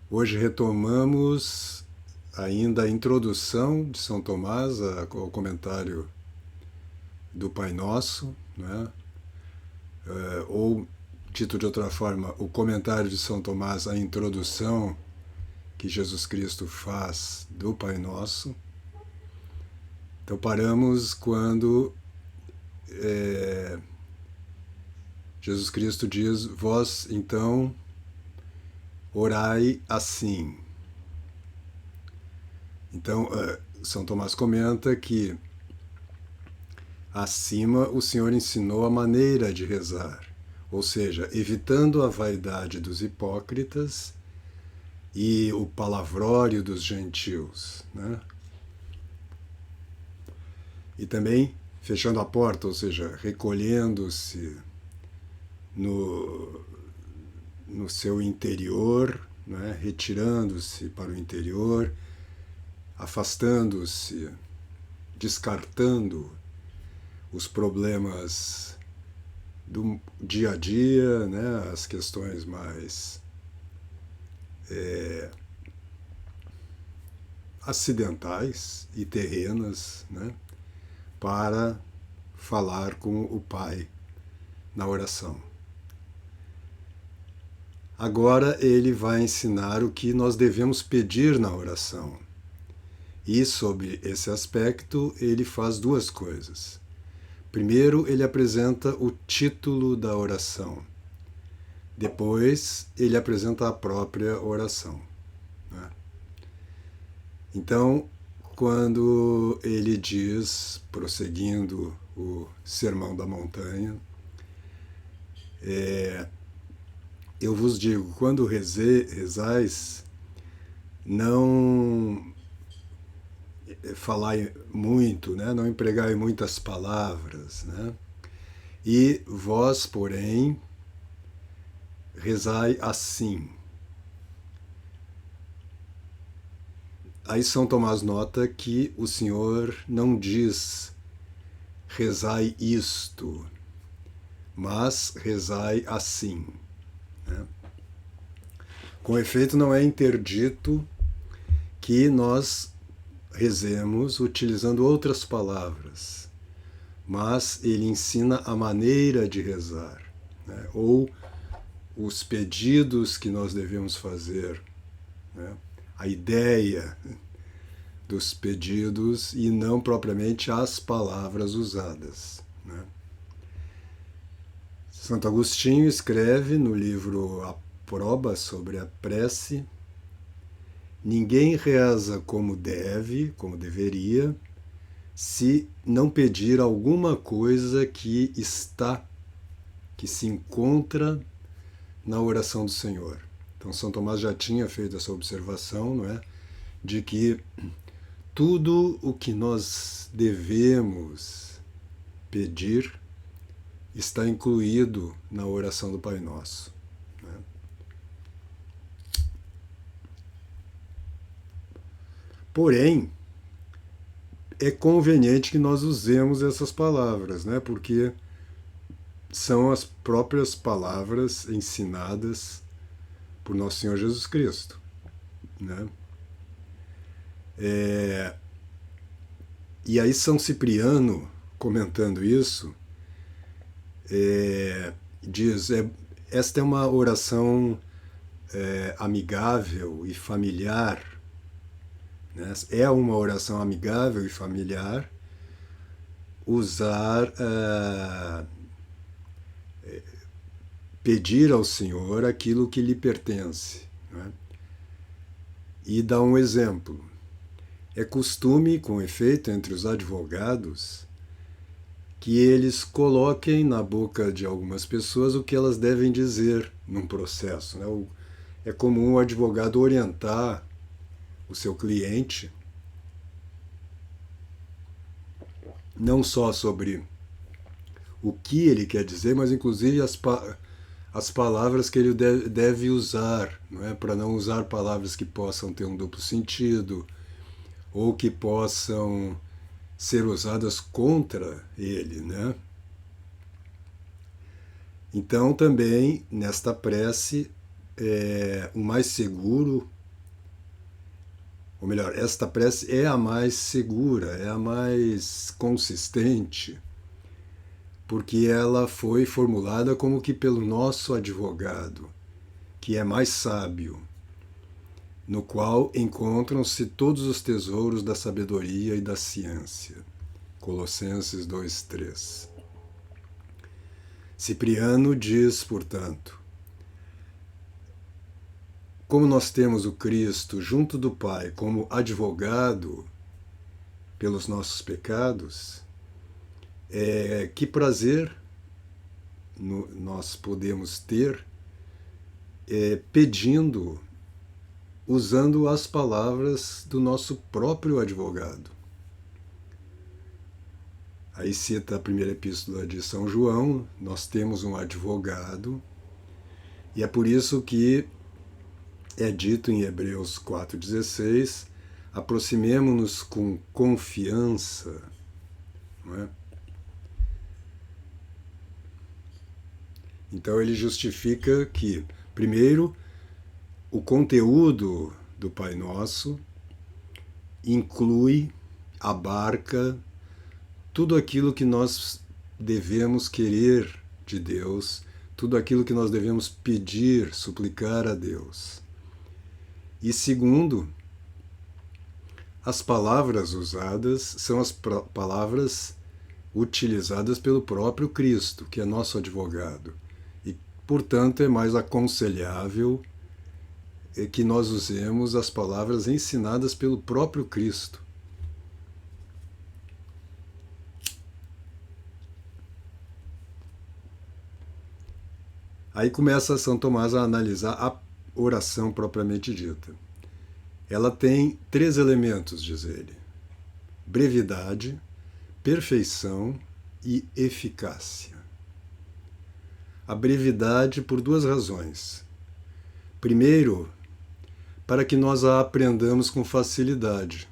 Hoje retomamos ainda a introdução de São Tomás ao comentário do Pai Nosso, né? Ou, dito de outra forma, o comentário de São Tomás à introdução que Jesus Cristo faz do Pai Nosso. Então paramos quando Jesus Cristo diz: vós então orai assim. Então São Tomás comenta que acima o Senhor ensinou a maneira de rezar, ou seja, evitando a vaidade dos hipócritas e o palavrório dos gentios, né? E também fechando a porta, ou seja, recolhendo-se no, no seu interior, né? Retirando-se para o interior, afastando-se, descartando os problemas do dia a dia, né? As questões mais acidentais e terrenas, né? Para falar com o Pai na oração. Agora ele vai ensinar o que nós devemos pedir na oração. E sobre esse aspecto ele faz duas coisas. Primeiro, ele apresenta o título da oração. Depois, ele apresenta a própria oração, né? Então, quando ele diz, prosseguindo o Sermão da Montanha, eu vos digo, quando rezais, não falai muito, né? Não empregai muitas palavras, né? E vós, porém, rezai assim. Aí São Tomás nota que o Senhor não diz rezai isto, mas rezai assim, né? Com efeito, não é interdito que nós rezemos utilizando outras palavras, mas ele ensina a maneira de rezar, né? Ou os pedidos que nós devemos fazer, né? A ideia dos pedidos e não propriamente as palavras usadas, né? Santo Agostinho escreve no livro A Proba sobre a Prece: ninguém reza como deve, como deveria, se não pedir alguma coisa que está, que se encontra na oração do Senhor. Então São Tomás já tinha feito essa observação, não é? De que tudo o que nós devemos pedir está incluído na oração do Pai Nosso, né? Porém, é conveniente que nós usemos essas palavras, né? Porque são as próprias palavras ensinadas por Nosso Senhor Jesus Cristo, né? E aí São Cipriano, comentando isso, diz: esta é uma oração amigável e familiar, né? É uma oração amigável e familiar usar, pedir ao Senhor aquilo que lhe pertence, né? E dá um exemplo. É costume, com efeito, entre os advogados, que eles coloquem na boca de algumas pessoas o que elas devem dizer num processo, né? É comum o advogado orientar o seu cliente não só sobre o que ele quer dizer, mas inclusive as palavras que ele deve usar, não é? Para não usar palavras que possam ter um duplo sentido ou que possam ser usadas contra ele, né? Então também nesta prece o mais seguro ou melhor, esta prece é a mais segura, é a mais consistente, porque ela foi formulada como que pelo nosso advogado, que é mais sábio, no qual encontram-se todos os tesouros da sabedoria e da ciência. Colossenses 2:3. Cipriano diz, portanto, como nós temos o Cristo junto do Pai como advogado pelos nossos pecados, que prazer nós podemos ter pedindo, usando as palavras do nosso próprio advogado. Aí cita a primeira epístola de São João, nós temos um advogado, e é por isso que é dito em Hebreus 4,16, aproximemo-nos com confiança, não é? Então ele justifica que, primeiro, o conteúdo do Pai Nosso inclui, abarca tudo aquilo que nós devemos querer de Deus, tudo aquilo que nós devemos pedir, suplicar a Deus. E segundo, as palavras usadas são as palavras utilizadas pelo próprio Cristo, que é nosso advogado. E, portanto, é mais aconselhável que nós usemos as palavras ensinadas pelo próprio Cristo. Aí começa São Tomás a analisar a oração propriamente dita. Ela tem 3 elementos, diz ele: brevidade, perfeição e eficácia. A brevidade por 2 razões. Primeiro, para que nós a aprendamos com facilidade,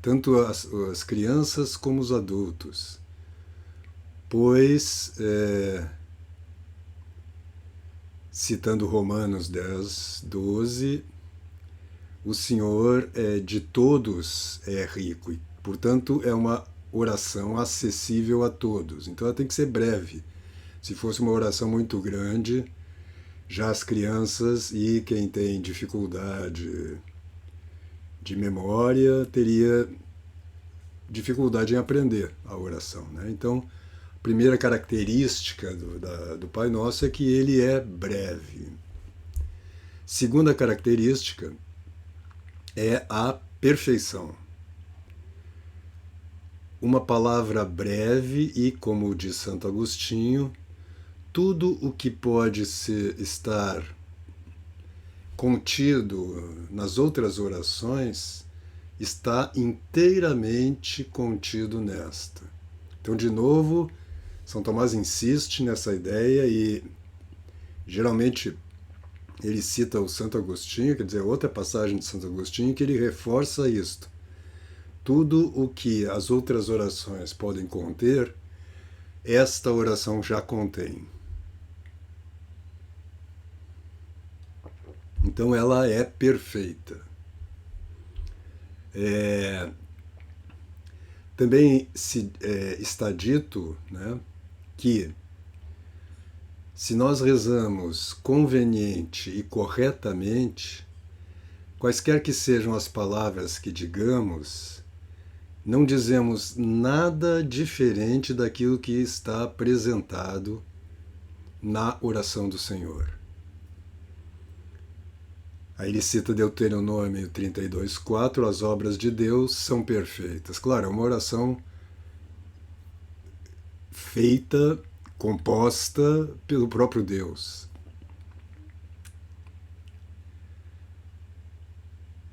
tanto as crianças como os adultos, pois citando Romanos 10:12, o Senhor de todos é rico, e, portanto, é uma oração acessível a todos. Então ela tem que ser breve. Se fosse uma oração muito grande, já as crianças e quem tem dificuldade de memória teria dificuldade em aprender a oração, né? Então, primeira característica do Pai Nosso é que ele é breve. Segunda característica é a perfeição. Uma palavra breve e, como diz Santo Agostinho, tudo o que pode estar contido nas outras orações está inteiramente contido nesta. Então, de novo, São Tomás insiste nessa ideia e geralmente ele cita o Santo Agostinho, quer dizer, outra passagem de Santo Agostinho que ele reforça isto. Tudo o que as outras orações podem conter, esta oração já contém. Então ela é perfeita. Também está dito, né, que se nós rezamos conveniente e corretamente, quaisquer que sejam as palavras que digamos, não dizemos nada diferente daquilo que está apresentado na oração do Senhor. Aí ele cita Deuteronômio 32:4, as obras de Deus são perfeitas. Claro, é uma oração feita, composta pelo próprio Deus.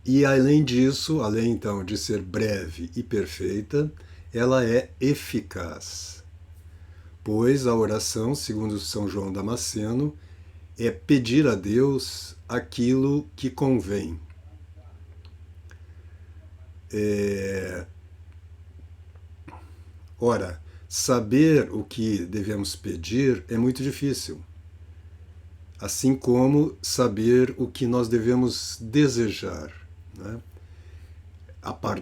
E além disso, além então de ser breve e perfeita, ela é eficaz. Pois a oração, segundo São João Damasceno, é pedir a Deus aquilo que convém. Ora, saber o que devemos pedir é muito difícil, assim como saber o que nós devemos desejar, né?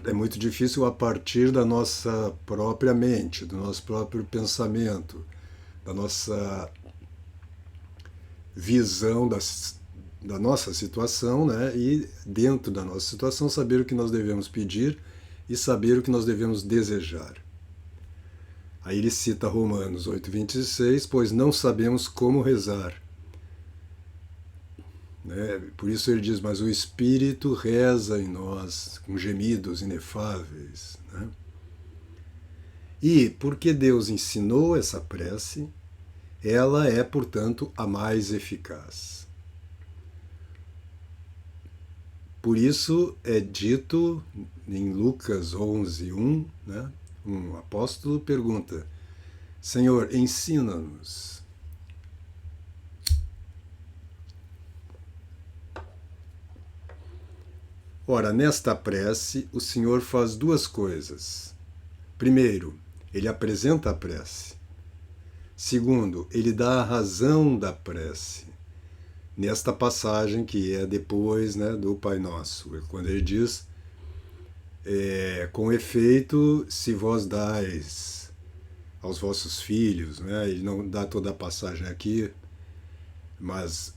é muito difícil a partir da nossa própria mente, do nosso próprio pensamento, da nossa visão da nossa situação, né? E dentro da nossa situação saber o que nós devemos pedir e saber o que nós devemos desejar. Aí ele cita Romanos 8:26, pois não sabemos como rezar. Né? Por isso ele diz, mas o Espírito reza em nós com gemidos inefáveis. Né? E porque Deus ensinou essa prece, ela é, portanto, a mais eficaz. Por isso é dito em Lucas 11:1, né? Um apóstolo pergunta, Senhor, ensina-nos. Ora, nesta prece, o Senhor faz duas coisas. Primeiro, ele apresenta a prece. Segundo, ele dá a razão da prece. Nesta passagem que é depois, né, do Pai Nosso, quando ele diz, com efeito, se vós dais aos vossos filhos, né, ele não dá toda a passagem aqui, mas,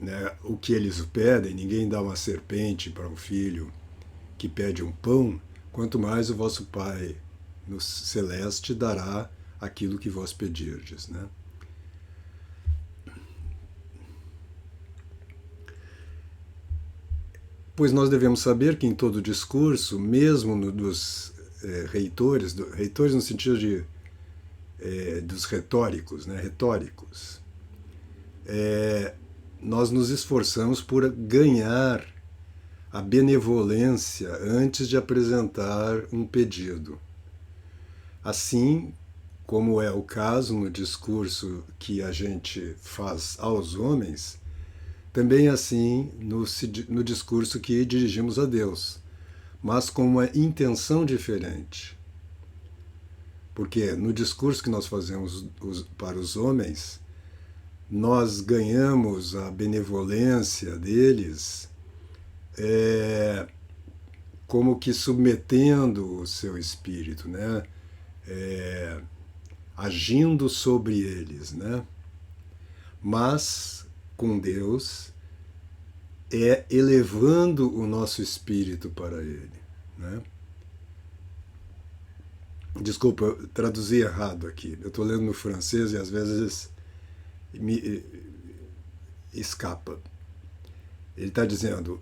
né, o que eles pedem, ninguém dá uma serpente para um filho que pede um pão, quanto mais o vosso Pai no celeste dará aquilo que vós pedirdes, né? Pois nós devemos saber que em todo discurso, mesmo no dos reitores, reitores no sentido de dos retóricos, né, retóricos, nós nos esforçamos por ganhar a benevolência antes de apresentar um pedido. Assim como é o caso no discurso que a gente faz aos homens, também assim no discurso que dirigimos a Deus, mas com uma intenção diferente. Porque no discurso que nós fazemos para os homens, nós ganhamos a benevolência deles como que submetendo o seu espírito, né? Agindo sobre eles, né? Mas com Deus é elevando o nosso espírito para Ele, né? Desculpa, eu traduzi errado aqui. Eu estou lendo no francês e às vezes me escapa. Ele está dizendo,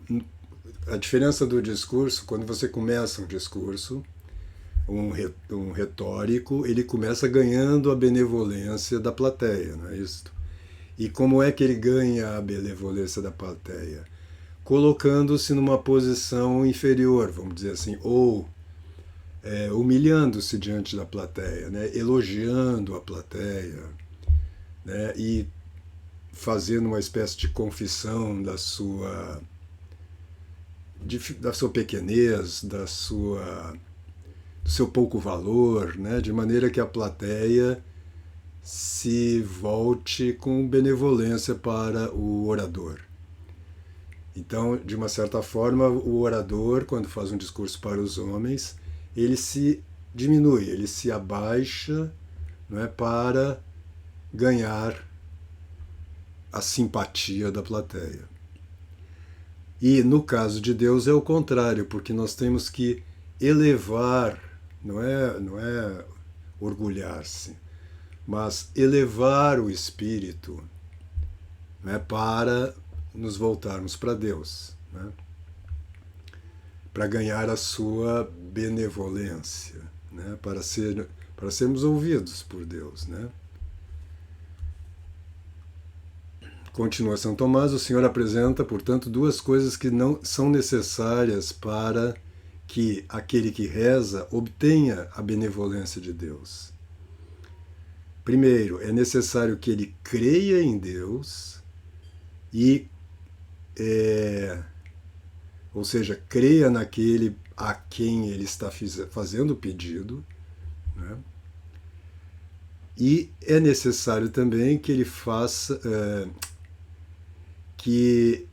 a diferença do discurso, quando você começa um discurso, um retórico, ele começa ganhando a benevolência da plateia, não é isso? E como é que ele ganha a benevolência da plateia? Colocando-se numa posição inferior, vamos dizer assim, ou humilhando-se diante da plateia, né? Elogiando a plateia, né? E fazendo uma espécie de confissão da sua pequenez, do seu pouco valor, né? De maneira que a plateia se volte com benevolência para o orador. Então, de uma certa forma, o orador, quando faz um discurso para os homens, ele se diminui, ele se abaixa, não é, para ganhar a simpatia da plateia. E no caso de Deus é o contrário, porque nós temos que elevar, não é orgulhar-se, mas elevar o espírito, né, para nos voltarmos para Deus, né, para ganhar a sua benevolência, né, para sermos ouvidos por Deus, né. Continua São Tomás, o Senhor apresenta, portanto, duas coisas que não são necessárias para que aquele que reza obtenha a benevolência de Deus. Primeiro, é necessário que ele creia em Deus e, ou seja, creia naquele a quem ele está fazendo o pedido, né? E é necessário também que ele faça, que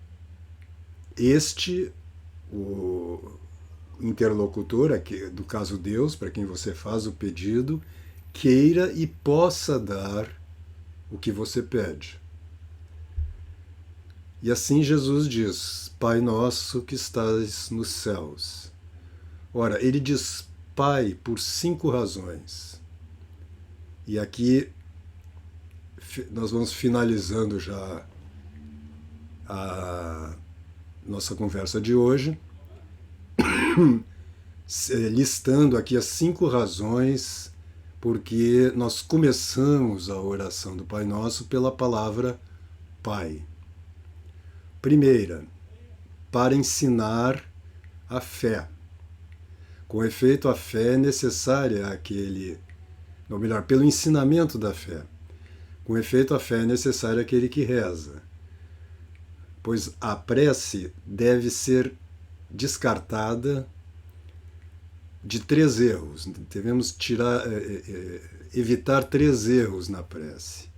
este, interlocutor, do caso Deus, para quem você faz o pedido, queira e possa dar o que você pede. E assim Jesus diz: Pai nosso que estás nos céus. Ora, ele diz Pai por 5 razões. E aqui nós vamos finalizando já a nossa conversa de hoje, listando aqui as 5 razões porque nós começamos a oração do Pai Nosso pela palavra Pai. Primeira, para ensinar a fé. Com efeito, a fé é necessária àquele, ou melhor, pelo ensinamento da fé. Com efeito, a fé é necessária àquele que reza, pois a prece deve ser descartada de 3 erros. Devemos evitar 3 erros na prece.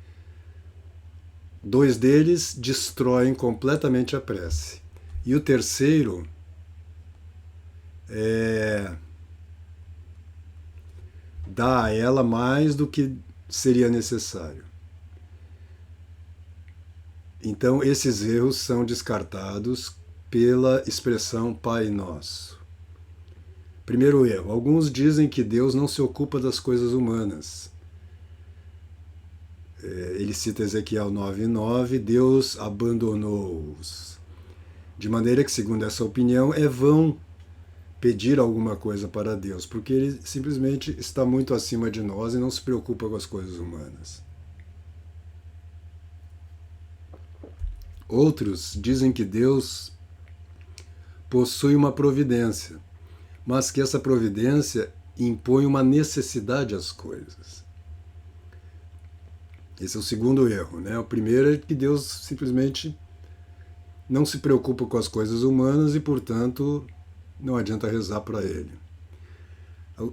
2 deles destroem completamente a prece. E o terceiro dá a ela mais do que seria necessário. Então, esses erros são descartados pela expressão Pai Nosso. Primeiro erro: alguns dizem que Deus não se ocupa das coisas humanas. Ele cita Ezequiel 9:9, Deus abandonou-os. De maneira que, segundo essa opinião, é vão pedir alguma coisa para Deus, porque ele simplesmente está muito acima de nós e não se preocupa com as coisas humanas. Outros dizem que Deus possui uma providência, mas que essa providência impõe uma necessidade às coisas. Esse é o segundo erro, né? O primeiro é que Deus simplesmente não se preocupa com as coisas humanas e, portanto, não adianta rezar para ele.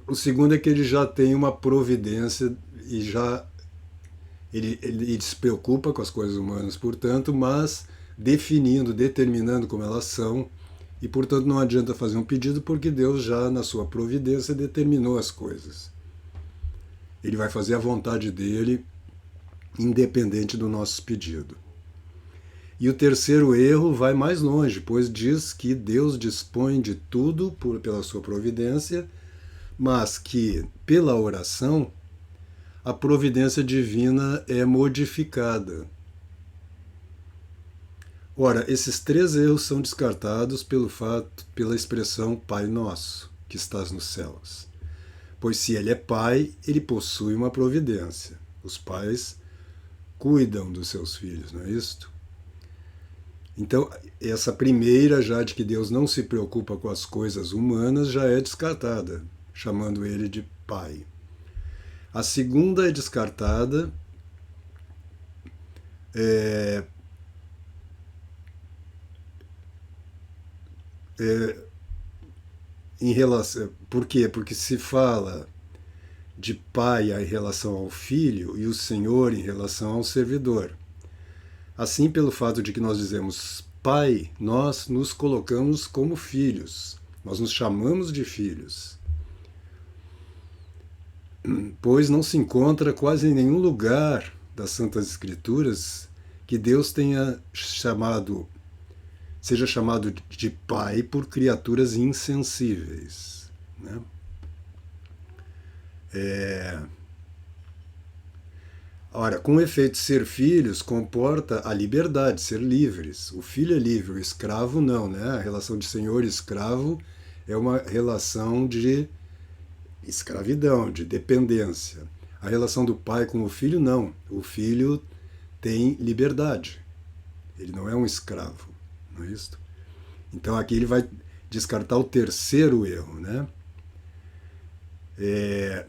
O segundo é que ele já tem uma providência e já ele se preocupa com as coisas humanas, portanto, mas determinando como elas são, e, portanto, não adianta fazer um pedido porque Deus já, na sua providência, determinou as coisas. Ele vai fazer a vontade dele, independente do nosso pedido. E o terceiro erro vai mais longe, pois diz que Deus dispõe de tudo pela sua providência, mas que, pela oração, a providência divina é modificada. Ora, esses 3 erros são descartados pela expressão Pai Nosso, que estás nos céus. Pois se ele é pai, ele possui uma providência. Os pais cuidam dos seus filhos, não é isto? Então, essa primeira, já de que Deus não se preocupa com as coisas humanas, já é descartada, chamando ele de pai. A segunda é descartada em relação. Por quê? Porque se fala de pai em relação ao filho e o Senhor em relação ao servidor. Assim, pelo fato de que nós dizemos pai, nós nos colocamos como filhos, nós nos chamamos de filhos. Pois não se encontra quase em nenhum lugar das Santas Escrituras que Deus seja chamado de pai por criaturas insensíveis, né? Ora, com efeito, ser filhos comporta a liberdade, ser livres. O filho é livre, o escravo não, né? A relação de senhor e escravo é uma relação de escravidão, de dependência. A relação do pai com o filho, não. O filho tem liberdade. Ele não é um escravo, não é isso? Então aqui ele vai descartar o terceiro erro, né?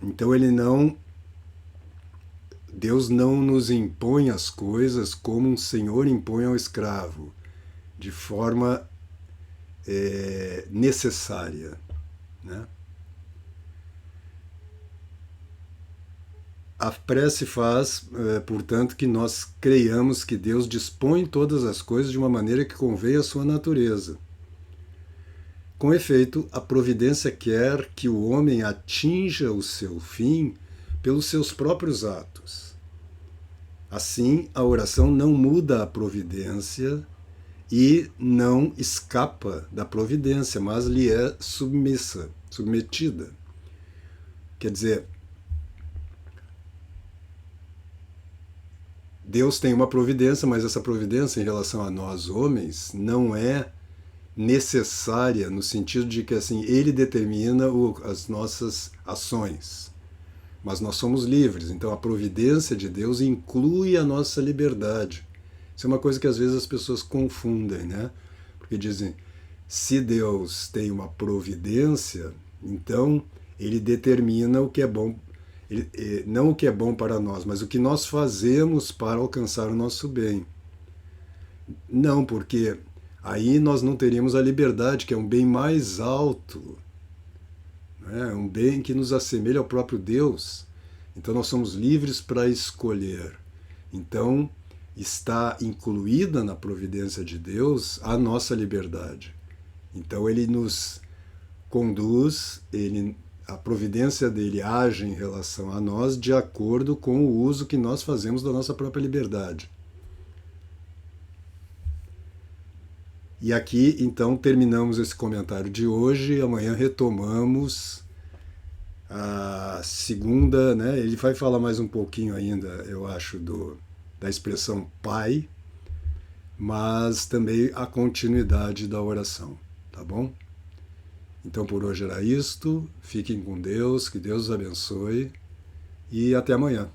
Então Deus não nos impõe as coisas como um senhor impõe ao escravo, de forma necessária, né? A prece faz, portanto, que nós creiamos que Deus dispõe todas as coisas de uma maneira que convém à sua natureza. Com efeito, a providência quer que o homem atinja o seu fim pelos seus próprios atos. Assim, a oração não muda a providência e não escapa da providência, mas lhe é submissa, submetida. Quer dizer, Deus tem uma providência, mas essa providência em relação a nós homens não é necessária no sentido de que assim ele determina as nossas ações, mas nós somos livres. Então a providência de Deus inclui a nossa liberdade. Isso é uma coisa que às vezes as pessoas confundem, né? Porque dizem, se Deus tem uma providência, então ele determina o que é bom, não o que é bom para nós, mas o que nós fazemos para alcançar o nosso bem. Não, porque aí nós não teríamos a liberdade, que é um bem mais alto, né? Um bem que nos assemelha ao próprio Deus. Então nós somos livres para escolher. Então está incluída na providência de Deus a nossa liberdade. Então ele nos conduz, a providência dele age em relação a nós de acordo com o uso que nós fazemos da nossa própria liberdade. E aqui, então, terminamos esse comentário de hoje. Amanhã retomamos a segunda, né? Ele vai falar mais um pouquinho ainda, eu acho, da expressão Pai, mas também a continuidade da oração, tá bom? Então, por hoje era isto. Fiquem com Deus, que Deus os abençoe e até amanhã.